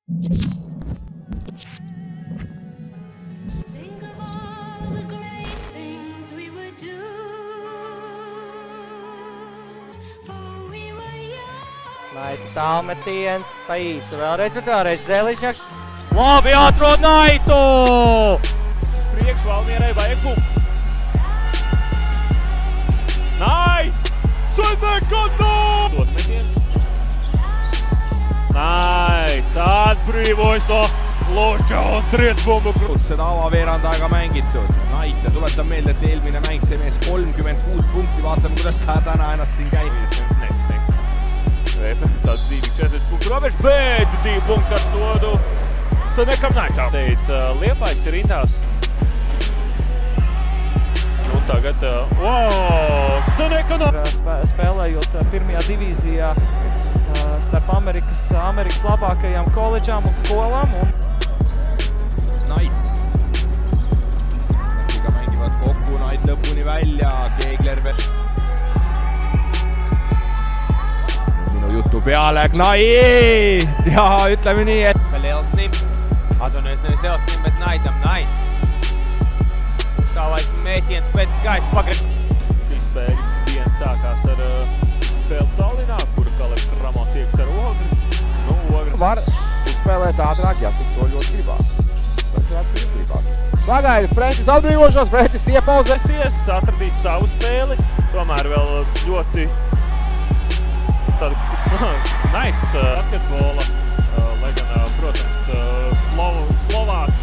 Naita tālmetiens, pa īstu vēlreiz, bet vēlreiz Zeliņšaks. Labi atrod Naitu! Priekš Valmierai vajag punktus. Naits! Senekana! Dod metiens. Naits atbrīvojas no Loča on trietsbombu. Seda avaveerand aega mängitud. Nait ja tuletan meelde, et eelmine mäng see mees 36 punkti. Vaatame, kuidas ta täna ennast siin käib. Tāds 2-4 punktu robežs, bet 2 punktu ar sodu Senekam Naitam. Teica, Liepājs ir rindās. Un tagad, Senekam! Spēlējot pirmajā divīzijā starp Amerikas labākajām koledžām un skolām. Nait. Sakiga mängivad kokku, Nait lõpuni välja, Keegler veel. Minu jutu peale, Nait! Ja ütleme nii, et... Liels nim. Atvainojas nevis liels nim, bet Naitam Naits. Uzstāvais mēķiens pēc skaists pagrib. Šī spēļu diena sākās ar spēli Tallinā, kura Kalevs Ramos tieks ar Ogri. Var uzspēlēt ātrāk, ja tik to ļoti gribās. Sagaidi, Frenčis atbrīvošos, Frenčis iepauzēsies. Atradīs savu spēli, tomēr vēl ļoti nice basketbola, lai gan, protams, Slovāks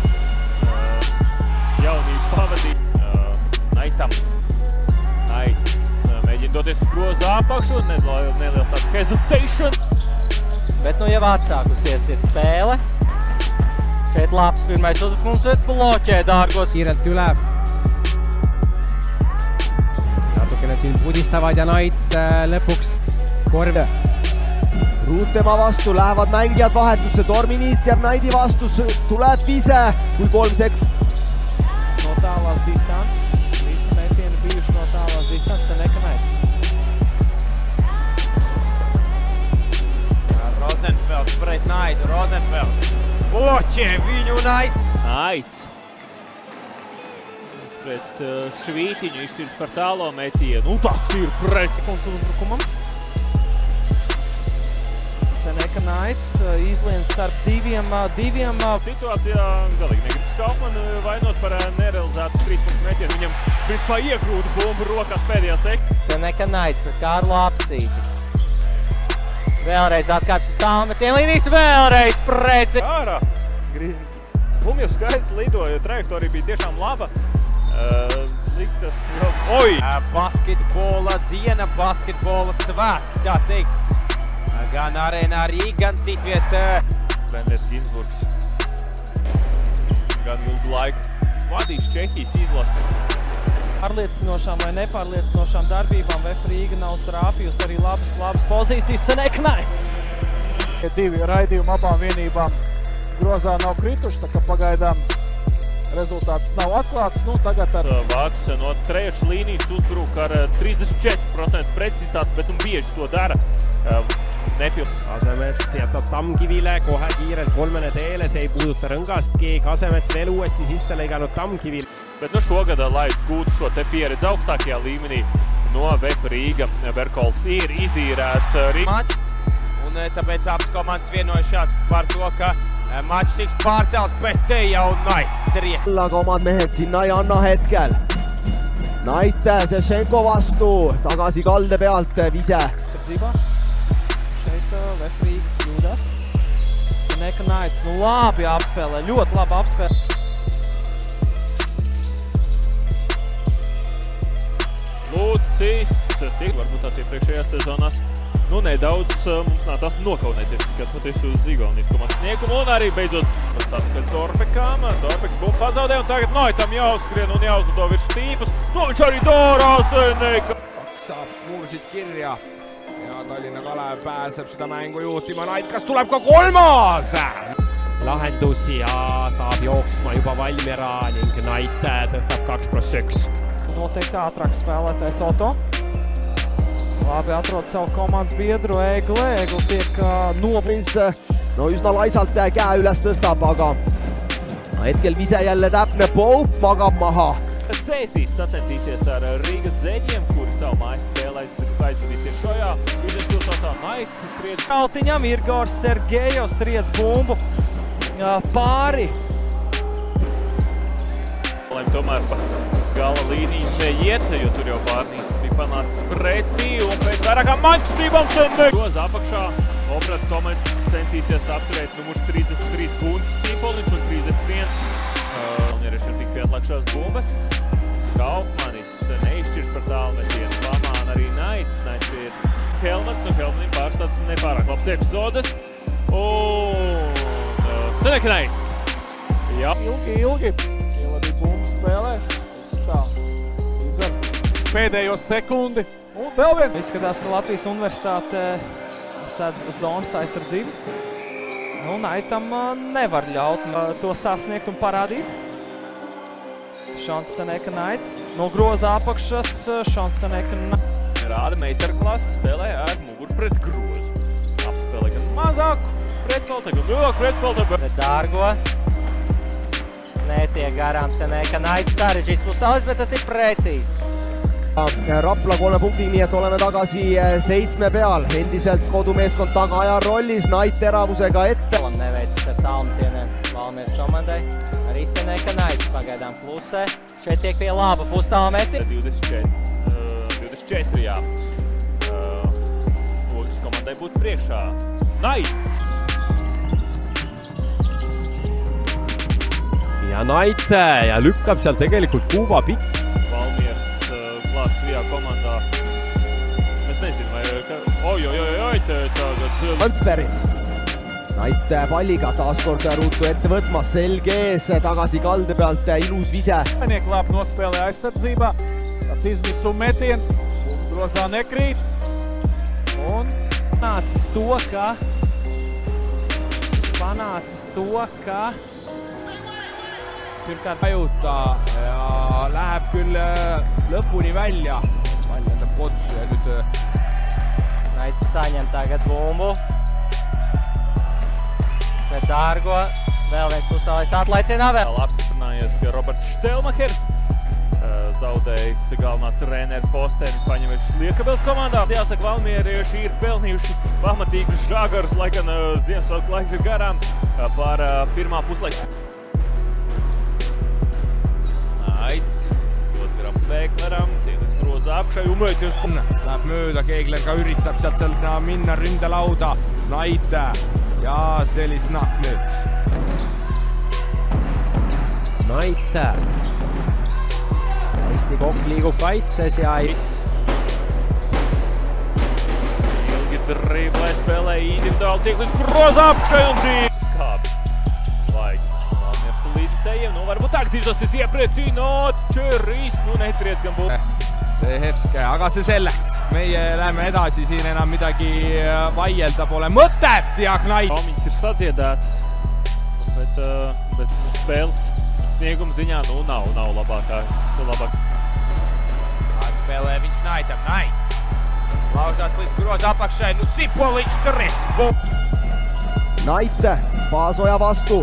jaunību pavadīja Naitam. Naits mēģina doties uz grozu apakšu, neliels tāds hesitation. Bet nu jau atsākusies ir spēle. Šeit labs pirmais uzbrukums, bet bloķē dārgos. Kiirelt üle. Natukene siin pudistavad ja Nait lõpuks korve. Ruutema vastu lähevad mängijad vahetusse, Torminiit jääb Naidi vastu, tuleb Vise, kui 3 sekundit. No tālās distants. Visi metieni bijuši no tālās distants, Seneka Naits. Rozenfelds pret Naitu, Rozenfelds. Bloķē viņu Naits. Naits. Pret Svītiņu izšķirs par tālo metienu. Tas ir pret. Sekundes uzbrukumam. Seneka Naits izlien starp diviem. Situācijā galīgi negribas Kaufmanu vainot par nerealizētu 3 punktu metienu. Viņam principā iegrūda bumbu rokās pēdējā sekundē. Seneka Naits pret Kārlu Apsīti. Vēlreiz atkāpjas uz tālmetienu līnijas, vēlreiz preci. Ārā. Bumju skaisti lidoja, trajektorija bija tiešām laba. Liktas jau... Oi! Basketbola diena, basketbola svētki, tā teikt. Gan arēnā Rīga, gan citviet. Benders Ginsburgs. Gan ilgu laiku vadīs Čehijas izlasi. Pārliecinošām vai nepārliecinošām darbībām VF Rīga nav trāpījusi arī labas pozīcijas. Seneka Naits! Divi raidījumi abām vienībām grozā nav krituši, tā kā pagaidām rezultāts nav atklāts. Nu, tagad ar... Vārds no trešas līnijas uzbruk ar 34% precizitāti, bet bieži to dara. Nepilns. Kasemets jätab Tamkivile kohe kiirelt kolmene teele, see ei puuduta rõngastki. Kasemets veel uuesti sisse lõiganud Tamkivil. Bet šogad, lai gūtu šo te pieredzi augstākajā līmenī no VF Rīga, Berkolts ir izīrēts Rīga. Un tāpēc abas komandas vienojušās par to, ka matš tiks pārcelts, bet te jau Naits triek. Aga omad mehed sinna ei anna hetkel. Nait Ševšenko vastu, tagasi kalde pealt, Vise. Šeit VF Rīga kļūdas. Seneka Naits, nu labi apspēlē, ļoti labi apspēlē. Lucis, varbūt tās iepriekšējās sezonās, nedaudz mums nācās nokaunēties, skatoties uz Igaunijas komandas sniegumu, un arī beidzot satpēc Dorbekām. Dorbeks bumbu pazaudē, un tagad Naitam jāuzskrien un jāuzlido virs stīpas. Viņš arī dārā Seneka. Saab mursid kirja ja Tallinna Kalev pääseb seda mängu juhtima. Nait, kas tuleb ka 3? Lahendusi ja saab jooksma juba Valmiera ning Nait tõstab 2+1. Noteikti ātrāks spēlētājs Oto. Labi atrod savu komandas biedru Egle. Egle tiek Novins no üsna laisalt käe üles tõstab, aga hetkel Vise jälle täpne, Pope magab maha. Cēsīs sacensīsies ar Rīgas Zeņiem, kuri savu mājas spēlē aizvadīs tieši šajā viduspilsētā. Naits triec. Kaltiņam Irgors Sergejovs triec bumbu pāri. Tomēr pa gala līniju neiet, jo tur jau Vārnīs bija panācis pretī un pēc vairākām maņķustībām groza apakšā. Obrat Tomēr centīsies apturēt numurs 33 Guntis Sīpoliņš un 31. Valmierieši ir tik pietlakšās bumbas. Kaufmanis neizšķirs par tālu metienu. Pamāna arī Naits. Naits ir Helmets. No Helmenim pārstāds nepārāk labs epizodes. Un Senek Naits. Jā. Ilgi. Ielādīja bumbu spēlē. Tā. Izar pēdējo sekundi. Un vēl viens. Izskatās, ka Latvijas universitāte sēdz zonas aizsardzību. Nu, Naitam nevar ļaut to sasniegt un parādīt. Šons Seneka Naits no groza apakšas, Šons Seneka Naits. Rāda meistarklases spēlē ar muguru pret grozu. Apspēlē gan mazāku pretspēlē, gan lielāku pretspēlē. Bet dārgo netiek garām Seneka Naits sarežģīts pustāvis, bet tas ir precīzs. Rapla 3 punkti, nii et oleme tagasi 7 peal. Endiselt kodumeeskond tagaaja rollis, Nait teravusega ette. Neveicis ar tālmetieniem Valmiers komandai. Arī Seneka Naits pagaidām klusē. Šeit tiek pie laba pustālmeti. 24, jā. Ogas komandai būtu priekšā. Naits! Ja Nait ja lükkab seal tegelikult Kuuba pikk. Latvijā komandā. Es nezinu, vai... tagad... Ansveri. Nait palliga taaskord ruutu ette võtma, selge ees, tagasi kalde pealt, ilus vise. Laab nospēlē aizsardzībā. Tāds izmisu metiens, grozā nekrīt. Un panācis to, ka Pirkad vajuta ja läheb küll lõpuni välja. Väljendab kotsu ja nüüd... Naits saņem tagad bumbu. Bet dārgo vēl viens pustāvis atlaicienā vēl. Apstiprinājies, ka Roberts Štelmachers zaudējis galvenā treneru posteni, paņemies Liekabels komandā. Jāsaka, valmierieši ir pelnījuši pamatīgus žagarus, lai gan Ziemassvētku laiks ir garām par pirmā puslaika. Naits, dod garām Pēkleram, tiedis groza apšai, umēties. Läheb mööda, Keegler ka üritab sealt minna ründelauda. Nait ja sellist nahk nüüd. Nait. Hästi kokk liigub kaitses ja Ilgi driblē spēlē individuāli tiek līdz groza apšai un tīk. Skābi. Vaigi. Valmiers līdz tejiem. Nu varbūt aktīvsasies iepriecināt. Čeris. Nu netriec gan būtu. See hetke, aga see selleks. Meie läheme edasi, siin enam midagi vaielda pole mõtet ja Nait. Kalmiņš ir sadziedēts, bet spēles snieguma ziņā nav labākā. Spēlē viņš Naitam, Naits. Lauzās līdz groza apakšai, nu Sīpoliņš triec. Nait Paasoja vastu.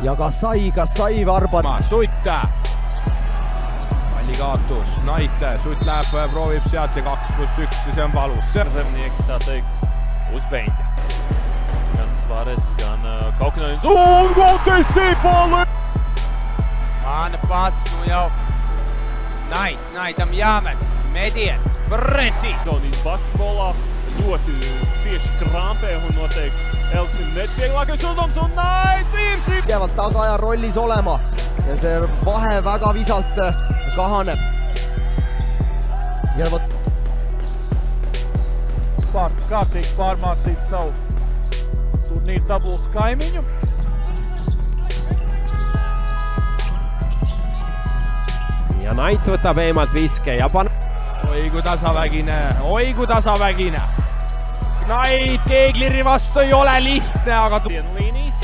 Ja kas sai Varba. Sutt. Pallikaatus, Nait, Sutt läheb, proovib sealt ja 2+1 ja see on valus. Zemnieks, tā teikt, uz beņķa. Gan Svares, gan Kaukinājums. Un Guntis Sīpoliņš! Māna pats, nu jau Naitam jāmet. Mediens, precīzi. Zaunīs basketbolā ļoti cieši krampē un noteikti Elksim netsvieglākais uzdevums un Naits ir šī. Jäävad tagaaja rollis olema ja see vahe väga visalt kahaneb. Jäävad kārtīgi pārmācīt savu turnīru tabulas kaimiņu. ja Nait võtab eemalt viske ja pan... Oi kui tasavägine. Nait Keegliri vastu ei ole lihtne, aga... Liinis.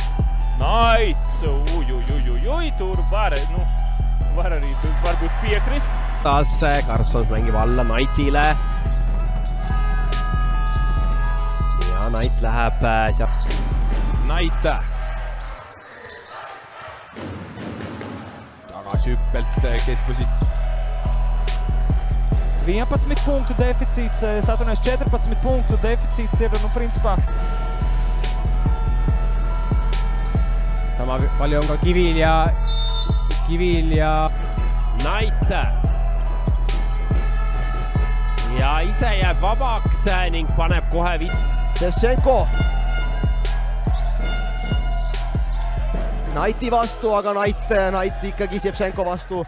Naits, tur var arī varbūt piekrist. Taas Karlssons mängib alla Naitile. Ja Knight läheb sealt. Knight. Tagasi hüppelt keskposiit. 11 punktu deficīts, Saturnais 14 punktu deficīts ir, nu, principā. Sama palju on ka Kivil ja Knight. Ja ise jääb vabaks ning paneb kohe Ševtšenko. Knighti vastu, aga Knight ikkagi Ševtšenko vastu.